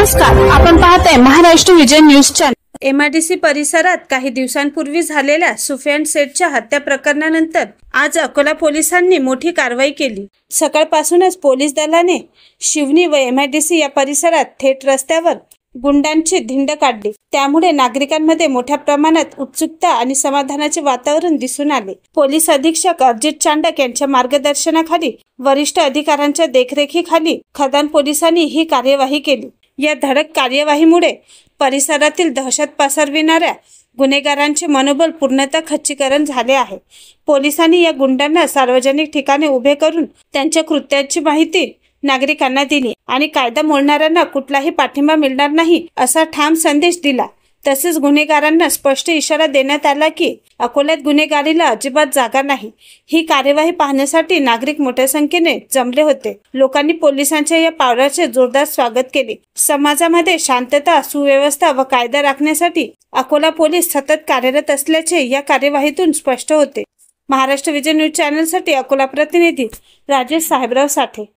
नमस्कार, आपण पाहताय महाराष्ट्र विजय न्यूज चॅनल। एमआयडीसी परिसरात काही दिवसांपूर्वी झालेल्या सुफियान सेठच्या हत्या प्रकरणानंतर आज अकोला पोलिसांनी मोठी कारवाई केली। सकाळपासूनच पोलीस दलाने शिवनी व एमआयडीसी या परिसरात थेट रस्त्यावर गुंडांची धिंड काढली। त्यामुळे नागरिकांमध्ये मोठ्या प्रमाणात उत्सुकता आणि समाधानाचे वातावरण दिसून आले। पोलीस अधीक्षक अजित चांडक यांच्या मार्गदर्शनाखाली वरिष्ठ अधिकाऱ्यांच्या देखरेखीखाली खदान पोलिसांनी ही कार्यवाही केली। या धडक कार्यवाहीमुळे परिसरातील दहशत पसरविणाऱ्या गुन्हेगारांचे मनोबल पूर्णतः खच्चीकरण झाले आहे। पोलिसांनी या गुंडांना सार्वजनिक ठिकाणी उभे करून त्यांच्या कृत्याची माहिती नागरिकांना दिली आणि कायदा मोडणाऱ्यांना कुठलाही पाठिंबा मिळणार नाही असा ठाम संदेश दिला। तसेच गुन्हेगारांना स्पष्ट इशारा देण्यात आला की अकोल्यात गुन्हेगारीला अजिबात जागा नाही। ही कार्यवाही पाहण्यासाठी नागरिक मोठ्या संख्येने जमले होते। लोकांनी पोलिसांच्या या पावलाचे जोरदार स्वागत केले। समाजामध्ये शांतता, सुव्यवस्था व कायदा राखण्यासाठी अकोला पोलीस सतत कार्यरत असल्याचे या कार्यवाहीतून स्पष्ट होते। महाराष्ट्र विजय न्यूज चॅनलसाठी अकोला प्रतिनिधी राजेश साहेबराव साठे।